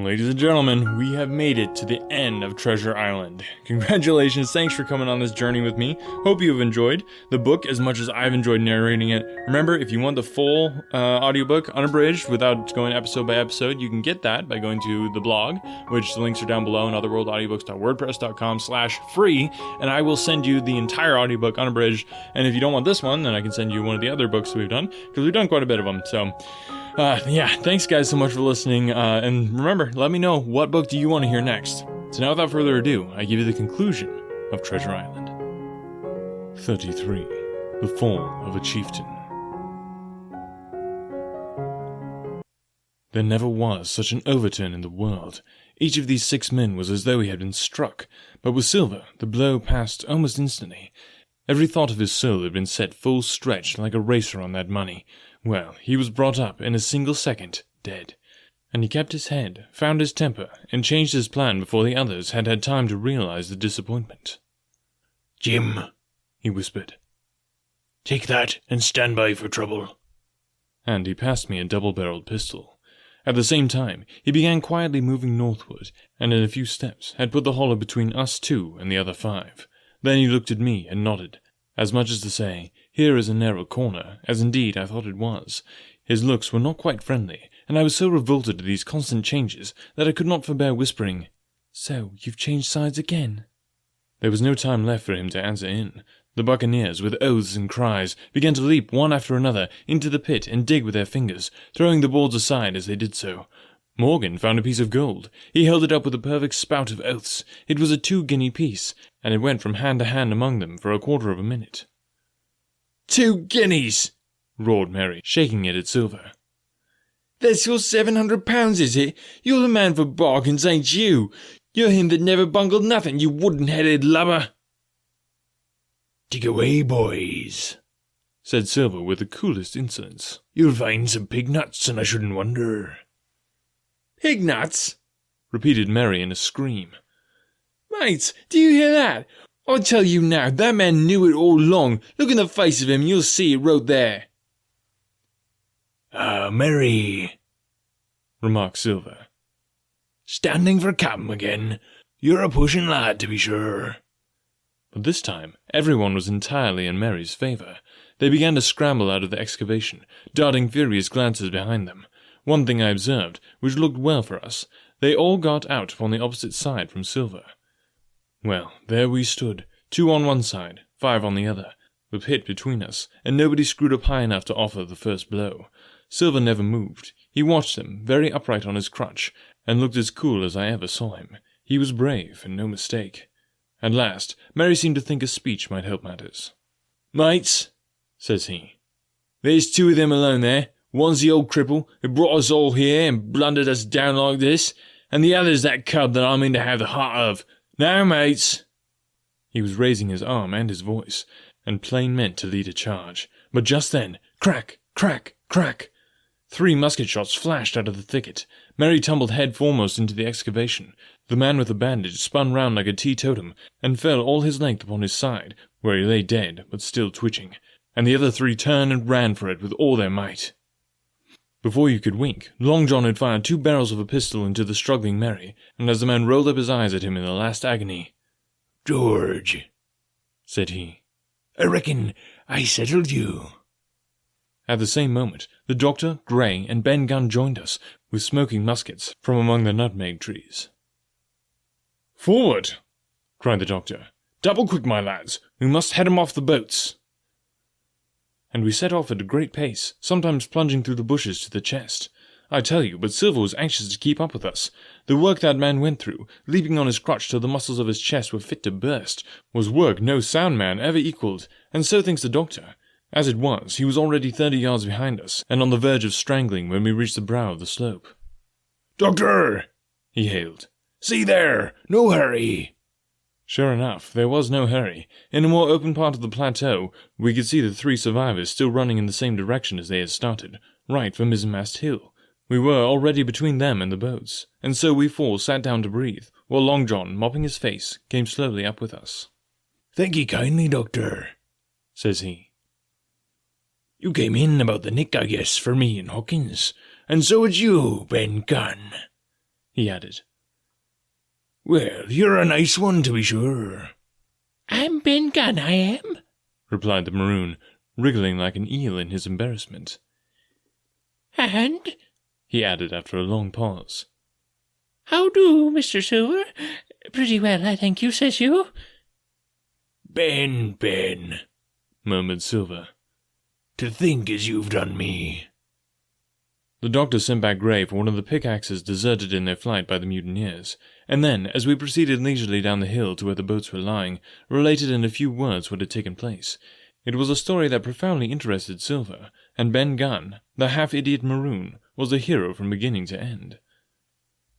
Ladies and gentlemen, we have made it to the end of Treasure Island. Congratulations, thanks for coming on this journey with me. Hope you have enjoyed the book as much as I've enjoyed narrating it. Remember, if you want the full audiobook, unabridged, without going episode by episode, you can get that by going to the blog, which the links are down below, otherworldaudiobooks.wordpress.com/free, and I will send you the entire audiobook unabridged. And if you don't want this one, then I can send you one of the other books that we've done, because we've done quite a bit of them, so... thanks guys so much for listening, and remember, let me know, what book do you want to hear next? So now without further ado, I give you the conclusion of Treasure Island. 33. The Fall of a Chieftain. There never was such an overturn in the world. Each of these 6 men was as though he had been struck, but with Silver, the blow passed almost instantly. Every thought of his soul had been set full stretch like a racer on that money. Well, he was brought up in a single second, dead. And he kept his head, found his temper, and changed his plan before the others had had time to realize the disappointment. "Jim," he whispered, "take that and stand by for trouble." And he passed me a double-barreled pistol. At the same time, he began quietly moving northward, and in a few steps had put the hollow between us 2 and the other 5. Then he looked at me and nodded, as much as to say, here is a narrow corner, as indeed I thought it was. His looks were not quite friendly, and I was so revolted at these constant changes that I could not forbear whispering, "So, you've changed sides again?" There was no time left for him to answer in. The buccaneers, with oaths and cries, began to leap one after another into the pit and dig with their fingers, throwing the boards aside as they did so. Morgan found a piece of gold. He held it up with a perfect spout of oaths. It was a 2-guinea piece, and it went from hand to hand among them for a quarter of a minute. 2 guineas! Roared Mary, shaking it at Silver. That's your £700, is it? You're the man for bargains, ain't you? You're him that never bungled nothing, you wooden-headed lubber. "Dig away, boys," said Silver with the coolest insolence. "You'll find some pig nuts, and I shouldn't wonder." "Pig nuts?" repeated Mary in a scream. "Mates, do you hear that? I tell you now, that man knew it all along. Look in the face of him, and you'll see it wrote there." "Ah, Mary," remarked Silver. "Standing for captain again. You're a pushing lad, to be sure." But this time, everyone was entirely in Mary's favour. They began to scramble out of the excavation, darting furious glances behind them. One thing I observed, which looked well for us, they all got out upon the opposite side from Silver. Well, there we stood, 2 on one side, 5 on the other, the pit between us, and nobody screwed up high enough to offer the first blow. Silver never moved. He watched them, very upright on his crutch, and looked as cool as I ever saw him. He was brave, and no mistake. At last, Mary seemed to think a speech might help matters. "Mates," says he, "there's 2 of them alone there. One's the old cripple who brought us all here and blundered us down like this, and the other's that cub that I mean to have the heart of. Now, mates." He was raising his arm and his voice, and plain meant to lead a charge. But just then, crack, crack, crack, 3 musket shots flashed out of the thicket. Mary tumbled head foremost into the excavation. The man with the bandage spun round like a teetotum, and fell all his length upon his side, where he lay dead, but still twitching, and the other 3 turned and ran for it with all their might. Before you could wink, Long John had fired 2 barrels of a pistol into the struggling Mary, and as the man rolled up his eyes at him in the last agony, "George," said he, "I reckon I settled you." At the same moment, the doctor, Gray, and Ben Gunn joined us, with smoking muskets, from among the nutmeg trees. "Forward!" cried the doctor. "Double quick, my lads. We must head 'em off the boats." And we set off at a great pace, sometimes plunging through the bushes to the chest. I tell you, but Silver was anxious to keep up with us. The work that man went through, leaping on his crutch till the muscles of his chest were fit to burst, was work no sound man ever equalled, and so thinks the doctor. As it was, he was already 30 yards behind us, and on the verge of strangling when we reached the brow of the slope. "Doctor," he hailed. "See there! No hurry!" Sure enough, there was no hurry. In a more open part of the plateau, we could see the 3 survivors still running in the same direction as they had started, right for Mizzenmast Hill. We were already between them and the boats, and so we 4 sat down to breathe, while Long John, mopping his face, came slowly up with us. "Thank ye kindly, Doctor," says he. "You came in about the nick, I guess, for me and Hawkins, and so it's you, Ben Gunn." he added. "Well, you're a nice one, to be sure." "I'm Ben Gunn, I am," replied the maroon, wriggling like an eel in his embarrassment. "And," he added after a long pause, "how do, Mr. Silver? Pretty well, I thank you, says you." Ben, murmured Silver. "To think as you've done me." The doctor sent back Gray for one of the pickaxes deserted in their flight by the mutineers, and then, as we proceeded leisurely down the hill to where the boats were lying, related in a few words what had taken place. It was a story that profoundly interested Silver, and Ben Gunn, the half-idiot maroon, was a hero from beginning to end.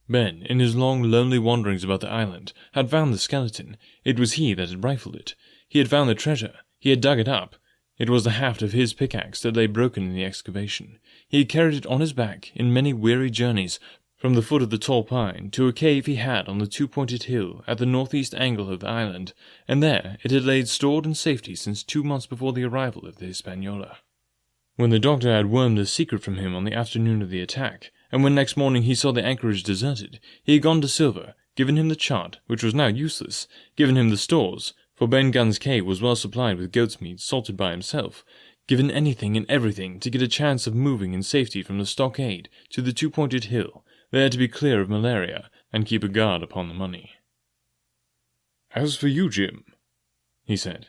Ben, in his long, lonely wanderings about the island, had found the skeleton. It was he that had rifled it. He had found the treasure. He had dug it up. It was the haft of his pickaxe that lay broken in the excavation. He had carried it on his back in many weary journeys from the foot of the tall pine to a cave he had on the two-pointed hill at the northeast angle of the island, and there it had laid stored in safety since 2 months before the arrival of the Hispaniola. When the doctor had wormed the secret from him on the afternoon of the attack, and when next morning he saw the anchorage deserted, he had gone to Silver, given him the chart, which was now useless, given him the stores, for Ben Gunn's cave was well supplied with goat's meat salted by himself, given anything and everything to get a chance of moving in safety from the stockade to the two-pointed hill, there to be clear of malaria and keep a guard upon the money. "As for you, Jim," he said,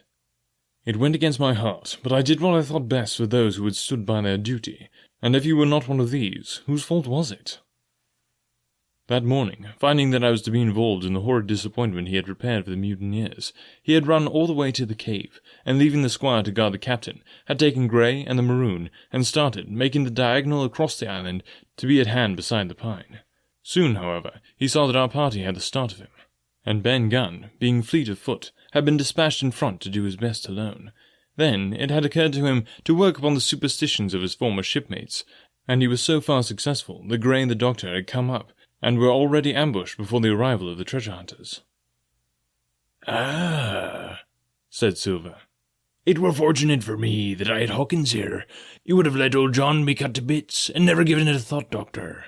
"it went against my heart, but I did what I thought best for those who had stood by their duty, and if you were not one of these, whose fault was it?" That morning, finding that I was to be involved in the horrid disappointment he had prepared for the mutineers, he had run all the way to the cave, and leaving the squire to guard the captain, had taken Gray and the maroon, and started, making the diagonal across the island, to be at hand beside the pine. Soon, however, he saw that our party had the start of him, and Ben Gunn, being fleet of foot, had been dispatched in front to do his best alone. Then it had occurred to him to work upon the superstitions of his former shipmates, and he was so far successful that Gray and the doctor had come up, and were already ambushed before the arrival of the treasure hunters. "Ah," said Silver. "It were fortunate for me that I had Hawkins here. You would have let old John be cut to bits, and never given it a thought, Doctor."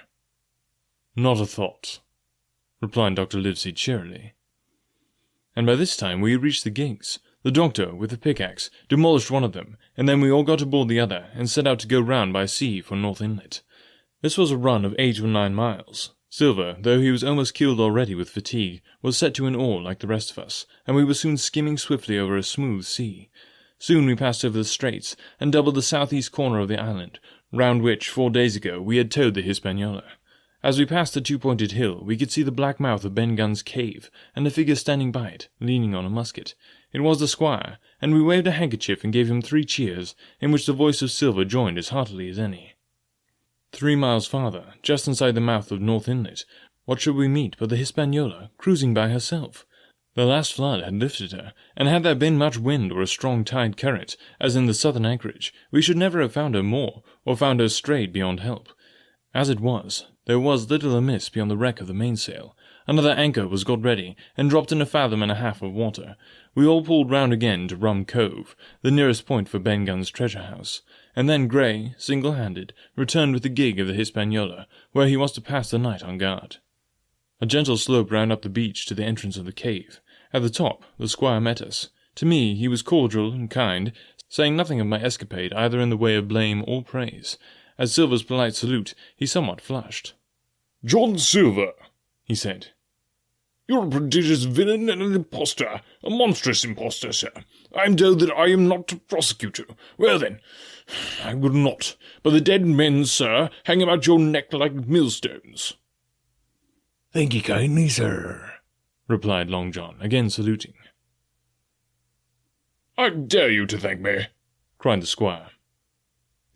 "Not a thought," replied Dr. Livesey cheerily. And by this time we had reached the gigs. The doctor, with the pickaxe, demolished one of them, and then we all got aboard the other, and set out to go round by sea for North Inlet. This was a run of 8 or 9 miles. Silver, though he was almost killed already with fatigue, was set to an oar like the rest of us, and we were soon skimming swiftly over a smooth sea. Soon we passed over the straits, and doubled the southeast corner of the island, round which 4 days ago we had towed the Hispaniola. As we passed the two-pointed hill, we could see the black mouth of Ben Gunn's cave, and a figure standing by it, leaning on a musket. It was the squire, and we waved a handkerchief and gave him 3 cheers, in which the voice of Silver joined as heartily as any. 3 miles farther, just inside the mouth of North Inlet, what should we meet but the Hispaniola, cruising by herself? The last flood had lifted her, and had there been much wind or a strong tide current, as in the southern anchorage, we should never have found her more, or found her strayed beyond help. As it was, there was little amiss beyond the wreck of the mainsail. Another anchor was got ready, and dropped in 1.5 fathoms of water. We all pulled round again to Rum Cove, the nearest point for Ben Gunn's treasure house, and then Gray, single-handed, returned with the gig of the Hispaniola, where he was to pass the night on guard. A gentle slope ran up the beach to the entrance of the cave. At the top, the squire met us. To me, he was cordial and kind, saying nothing of my escapade either in the way of blame or praise. At Silver's polite salute, he somewhat flushed. "John Silver," he said. "You're a prodigious villain and an impostor, a monstrous impostor, sir. I am told that I am not to prosecute you. Well then, I would not, but the dead men, sir, hang about your neck like millstones." "Thank ye kindly, sir," replied Long John, again saluting. "I dare you to thank me," cried the squire.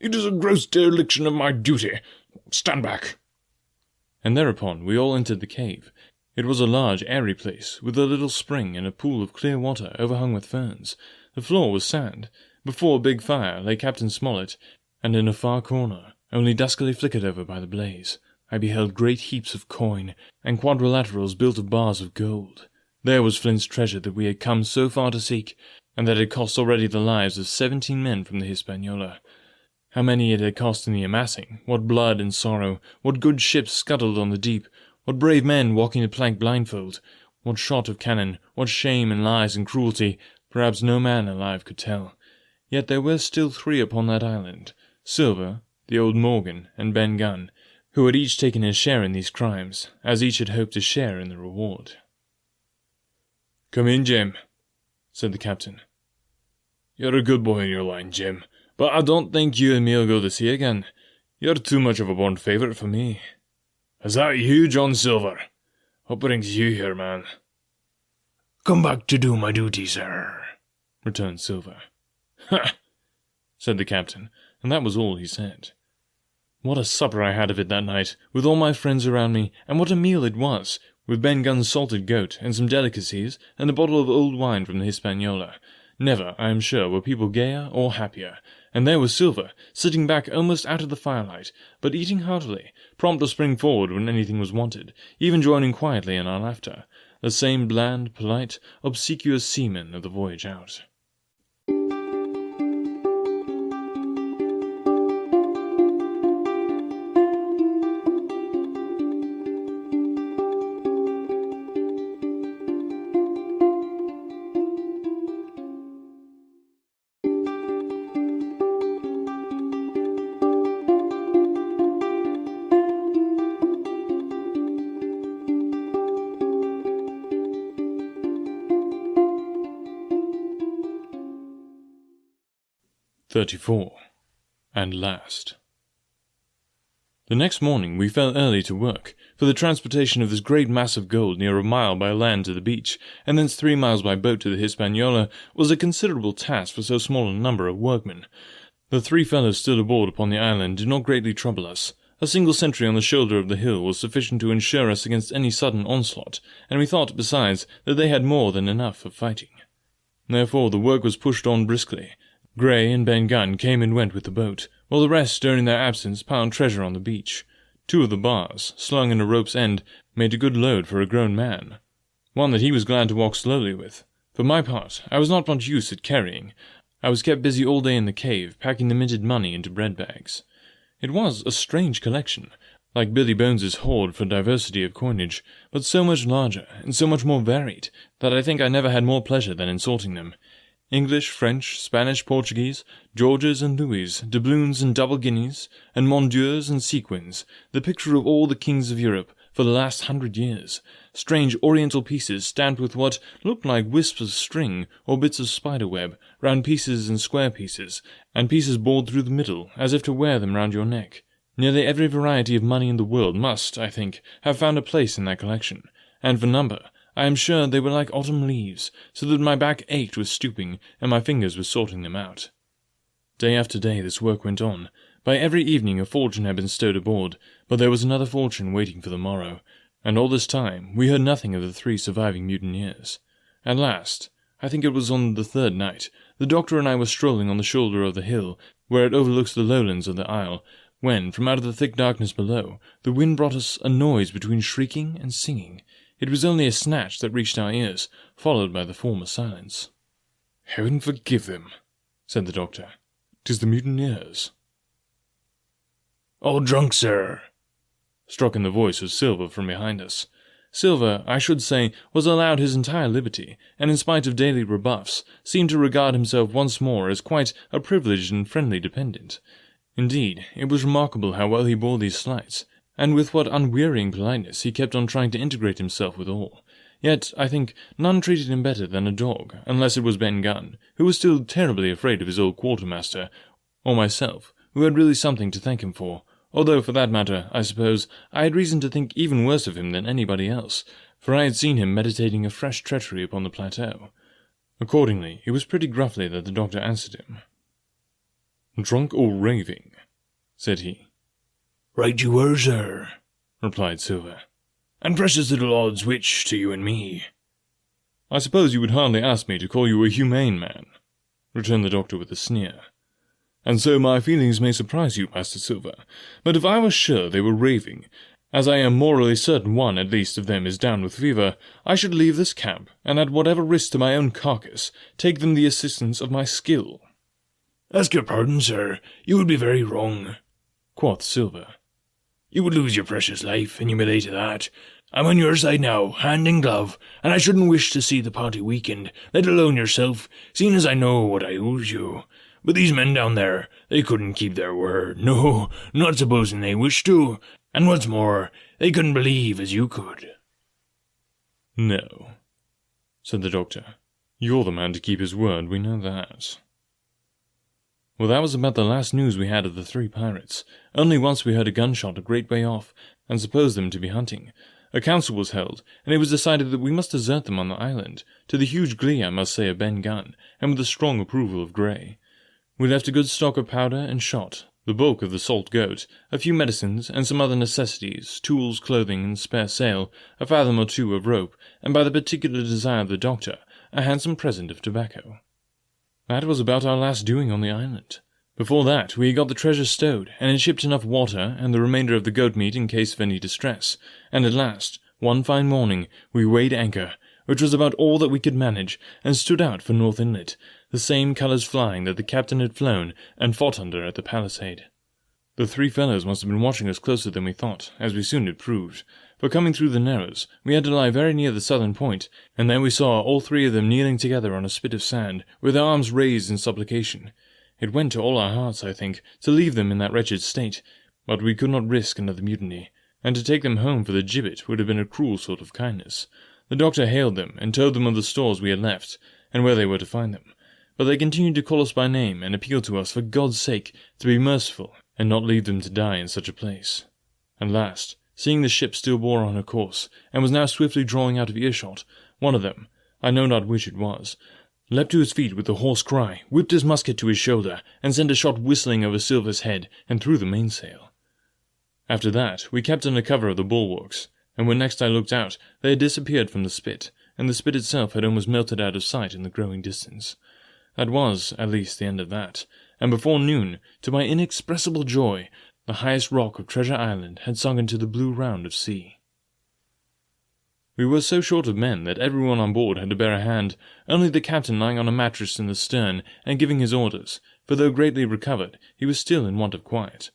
"It is a gross dereliction of my duty. Stand back." And thereupon we all entered the cave. It was a large, airy place, with a little spring and a pool of clear water overhung with ferns. The floor was sand. Before a big fire lay Captain Smollett, and in a far corner, only duskily flickered over by the blaze, I beheld great heaps of coin, and quadrilaterals built of bars of gold. There was Flint's treasure that we had come so far to seek, and that had cost already the lives of 17 men from the Hispaniola. How many it had cost in the amassing, what blood and sorrow, what good ships scuttled on the deep, What brave men walking the plank blindfold, what shot of cannon, what shame and lies and cruelty, perhaps no man alive could tell. Yet there were still 3 upon that island, Silver, the old Morgan, and Ben Gunn, who had each taken his share in these crimes, as each had hoped to share in the reward. "Come in, Jim," said the captain. "You're a good boy in your line, Jim, but I don't think you and me'll go to sea again. You're too much of a born favourite for me." "Is that you, John Silver? What brings you here, man?" "Come back to do my duty, sir," returned Silver. "Ha!" said the captain, and that was all he said. What a supper I had of it that night, with all my friends around me, and what a meal it was, with Ben Gunn's salted goat, and some delicacies, and a bottle of old wine from the Hispaniola. Never, I am sure, were people gayer or happier, and there was Silver, sitting back almost out of the firelight, but eating heartily, prompt to spring forward when anything was wanted, even joining quietly in our laughter, the same bland, polite, obsequious seaman of the voyage out. "34. And last. The next morning we fell early to work, for the transportation of this great mass of gold near a mile by land to the beach, and thence 3 miles by boat to the Hispaniola, was a considerable task for so small a number of workmen. The 3 fellows still aboard upon the island did not greatly trouble us. A single sentry on the shoulder of the hill was sufficient to ensure us against any sudden onslaught, and we thought, besides, that they had more than enough for fighting. Therefore the work was pushed on briskly. Gray and Ben Gunn came and went with the boat, while the rest, during their absence, piled treasure on the beach. 2 of the bars, slung in a rope's end, made a good load for a grown man, one that he was glad to walk slowly with. For my part, I was not much use at carrying. I was kept busy all day in the cave, packing the minted money into bread bags. It was a strange collection, like Billy Bones's hoard for diversity of coinage, but so much larger and so much more varied, that I think I never had more pleasure than in sorting them. English, French, Spanish, Portuguese, Georges and Louis, doubloons and double guineas, and Mondeurs and sequins, the picture of all the kings of Europe for the last 100 years, strange oriental pieces stamped with what looked like wisps of string or bits of spider-web, round pieces and square pieces, and pieces bored through the middle, as if to wear them round your neck. Nearly every variety of money in the world must, I think, have found a place in that collection, and for number, I am sure they were like autumn leaves, so that my back ached with stooping, and my fingers with sorting them out. Day after day this work went on. By every evening a fortune had been stowed aboard, but there was another fortune waiting for the morrow, and all this time we heard nothing of the 3 surviving mutineers. At last, I think it was on the 3rd night, the doctor and I were strolling on the shoulder of the hill, where it overlooks the lowlands of the isle, when, from out of the thick darkness below, the wind brought us a noise between shrieking and singing. It was only a snatch that reached our ears, followed by the former silence. "Heaven forgive them," said the doctor. "'Tis the mutineers." "All drunk, sir," struck in the voice of Silver from behind us. Silver, I should say, was allowed his entire liberty, and in spite of daily rebuffs, seemed to regard himself once more as quite a privileged and friendly dependent. Indeed, it was remarkable how well he bore these slights, and with what unwearying politeness he kept on trying to integrate himself with all. Yet, I think, none treated him better than a dog, unless it was Ben Gunn, who was still terribly afraid of his old quartermaster, or myself, who had really something to thank him for, although, for that matter, I suppose, I had reason to think even worse of him than anybody else, for I had seen him meditating a fresh treachery upon the plateau. Accordingly, it was pretty gruffly that the doctor answered him. "Drunk or raving?" said he. "Right you were, sir," replied Silver. "And precious little odds which to you and me." "I suppose you would hardly ask me to call you a humane man," returned the doctor with a sneer. "And so my feelings may surprise you, Master Silver, but if I were sure they were raving, as I am morally certain one at least of them is down with fever, I should leave this camp, and at whatever risk to my own carcass, take them the assistance of my skill." "Ask your pardon, sir, you would be very wrong," quoth Silver. "You would lose your precious life, and you may lay to that. I'm on your side now, hand in glove, and I shouldn't wish to see the party weakened, let alone yourself, seeing as I know what I owes you. But these men down there, they couldn't keep their word, no, not supposing they wished to, and what's more, they couldn't believe as you could. No, said the doctor. You're the man to keep his word, we know that. Well, that was about the last news we had of the 3 pirates. Only once we heard a gunshot a great way off, and supposed them to be hunting. A council was held, and it was decided that we must desert them on the island, to the huge glee, I must say, of Ben Gunn, and with the strong approval of Grey. We left a good stock of powder and shot, the bulk of the salt goat, a few medicines, and some other necessities, tools, clothing, and spare sail, a fathom or 2 of rope, and by the particular desire of the doctor, a handsome present of tobacco. That was about our last doing on the island. Before that, we had got the treasure stowed, and had shipped enough water and the remainder of the goat meat in case of any distress, and at last, one fine morning, we weighed anchor, which was about all that we could manage, and stood out for North Inlet, the same colours flying that the captain had flown and fought under at the palisade. The 3 fellows must have been watching us closer than we thought, as we soon had proved, for coming through the narrows, we had to lie very near the southern point, and then we saw all 3 of them kneeling together on a spit of sand, with their arms raised in supplication. It went to all our hearts, I think, to leave them in that wretched state, but we could not risk another mutiny, and to take them home for the gibbet would have been a cruel sort of kindness. The doctor hailed them, and told them of the stores we had left, and where they were to find them. But they continued to call us by name, and appeal to us, for God's sake, to be merciful, and not leave them to die in such a place. At last, seeing the ship still bore on her course, and was now swiftly drawing out of earshot, one of them, I know not which it was, leapt to his feet with a hoarse cry, whipped his musket to his shoulder, and sent a shot whistling over Silver's head and through the mainsail. After that, we kept under cover of the bulwarks, and when next I looked out, they had disappeared from the spit, and the spit itself had almost melted out of sight in the growing distance. That was, at least, the end of that, and before noon, to my inexpressible joy, the highest rock of Treasure Island had sunk into the blue round of sea. We were so short of men that everyone on board had to bear a hand, only the captain lying on a mattress in the stern and giving his orders, for though greatly recovered, he was still in want of quiet.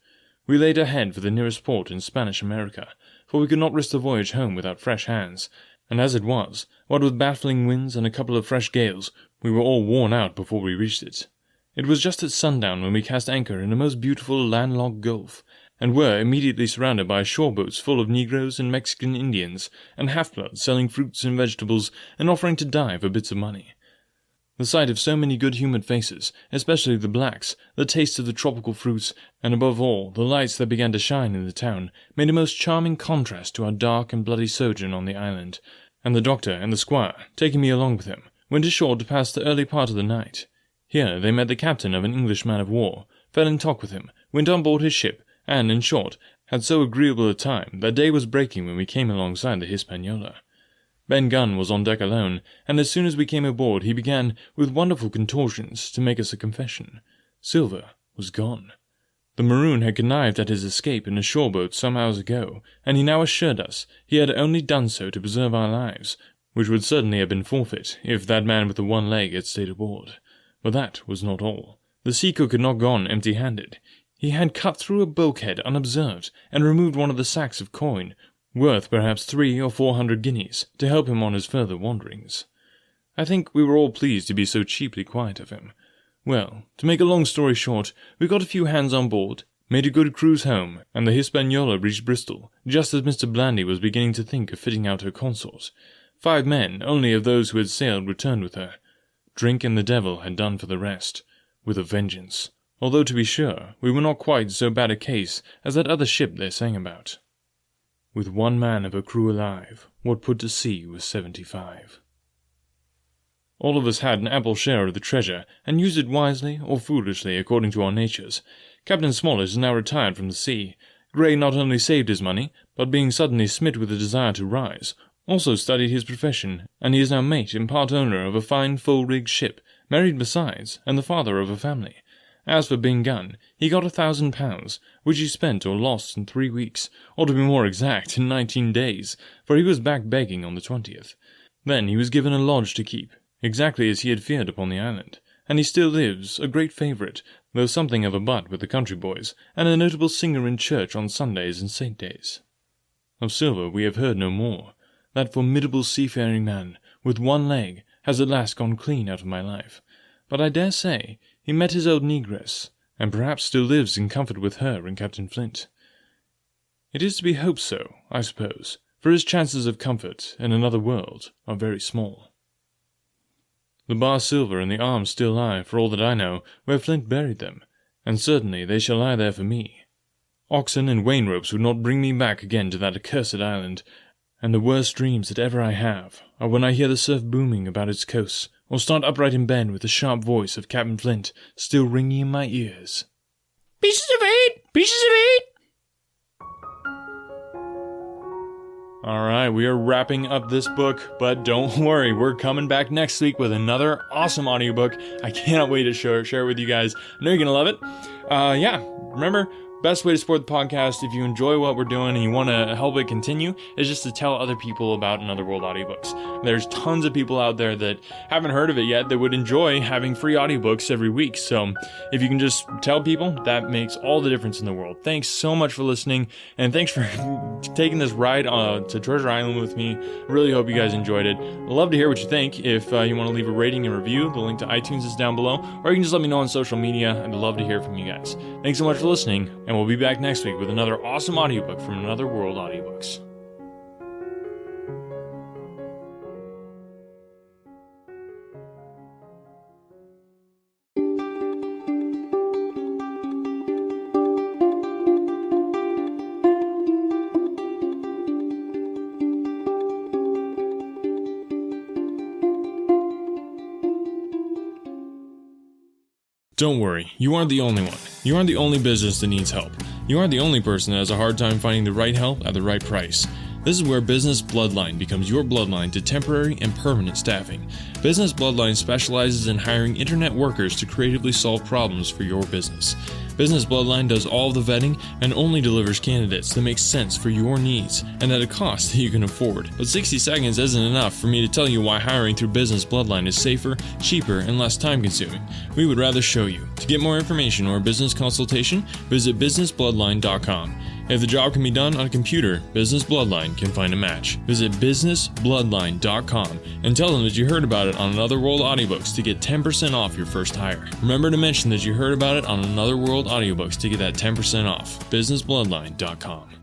We laid ahead for the nearest port in Spanish America, for we could not risk the voyage home without fresh hands, and as it was, what with baffling winds and a couple of fresh gales, we were all worn out before we reached it. It was just at sundown when we cast anchor in a most beautiful landlocked gulf, and were immediately surrounded by shore boats full of Negroes and Mexican Indians, and half-bloods selling fruits and vegetables, and offering to die for bits of money. The sight of so many good-humoured faces, especially the blacks, the taste of the tropical fruits, and above all, the lights that began to shine in the town, made a most charming contrast to our dark and bloody sojourn on the island, and the doctor and the squire, taking me along with him, went ashore to pass the early part of the night. Here they met the captain of an English man-of-war, fell in talk with him, went on board his ship, and, in short, had so agreeable a time that day was breaking when we came alongside the Hispaniola. Ben Gunn was on deck alone, and as soon as we came aboard he began, with wonderful contortions, to make us a confession. Silver was gone. The Maroon had connived at his escape in a shore boat some hours ago, and he now assured us he had only done so to preserve our lives, which would certainly have been forfeit if that man with the one leg had stayed aboard. But that was not all. The sea cook had not gone empty-handed. He had cut through a bulkhead unobserved, and removed one of the sacks of coin, worth perhaps 300 or 400 guineas, to help him on his further wanderings. I think we were all pleased to be so cheaply quiet of him. Well, to make a long story short, we got a few hands on board, made a good cruise home, and the Hispaniola reached Bristol, just as Mr. Blandy was beginning to think of fitting out her consort. 5 men, only of those who had sailed, returned with her. Drink and the devil had done for the rest, with a vengeance, although to be sure, we were not quite so bad a case as that other ship they sang about. With 1 man of her crew alive, what put to sea was 75. All of us had an ample share of the treasure, and used it wisely or foolishly according to our natures. Captain Smollett is now retired from the sea. Grey not only saved his money, but being suddenly smit with a desire to rise, also studied his profession, and he is now mate and part owner of a fine full-rigged ship, married besides, and the father of a family. As for Ben Gunn, he got £1,000, which he spent or lost in 3 weeks, or to be more exact, in 19 days, for he was back begging on the 20th. Then he was given a lodge to keep, exactly as he had feared upon the island, and he still lives, a great favourite, though something of a butt with the country boys, and a notable singer in church on Sundays and Saint days. Of Silver we have heard no more. That formidable seafaring man, with one leg, has at last gone clean out of my life. But I dare say he met his old negress, and perhaps still lives in comfort with her and Captain Flint. It is to be hoped so, I suppose, for his chances of comfort in another world are very small. The bar silver and the arms still lie, for all that I know, where Flint buried them, and certainly they shall lie there for me. Oxen and wain ropes would not bring me back again to that accursed island, and the worst dreams that ever I have are when I hear the surf booming about its coasts, or start upright in bed with the sharp voice of Captain Flint still ringing in my ears. Pieces of 8! Pieces of 8! Alright, we are wrapping up this book, but don't worry, we're coming back next week with another awesome audiobook. I cannot wait to share it with you guys. I know you're gonna love it. Remember, best way to support the podcast, if you enjoy what we're doing and you want to help it continue, is just to tell other people about Another World Audiobooks. There's tons of people out there that haven't heard of it yet that would enjoy having free audiobooks every week. So if you can just tell people, that makes all the difference in the world. Thanks so much for listening, and thanks for taking this ride to Treasure Island with me. Really hope you guys enjoyed it. I'd love to hear what you think. If you want to leave a rating and review, the link to iTunes is down below, or you can just let me know on social media. I'd love to hear from you guys. Thanks so much for listening, and we'll be back next week with another awesome audiobook from Another World Audiobooks. Don't worry, you aren't the only one. You aren't the only business that needs help. You aren't the only person that has a hard time finding the right help at the right price. This is where Business Bloodline becomes your bloodline to temporary and permanent staffing. Business Bloodline specializes in hiring internet workers to creatively solve problems for your business. Business Bloodline does all the vetting and only delivers candidates that make sense for your needs and at a cost that you can afford. But 60 seconds isn't enough for me to tell you why hiring through Business Bloodline is safer, cheaper, and less time-consuming. We would rather show you. To get more information or a business consultation, visit businessbloodline.com. If the job can be done on a computer, Business Bloodline can find a match. Visit businessbloodline.com and tell them that you heard about it on Another World Audiobooks to get 10% off your first hire. Remember to mention that you heard about it on Another World Audiobooks to get that 10% off. businessbloodline.com.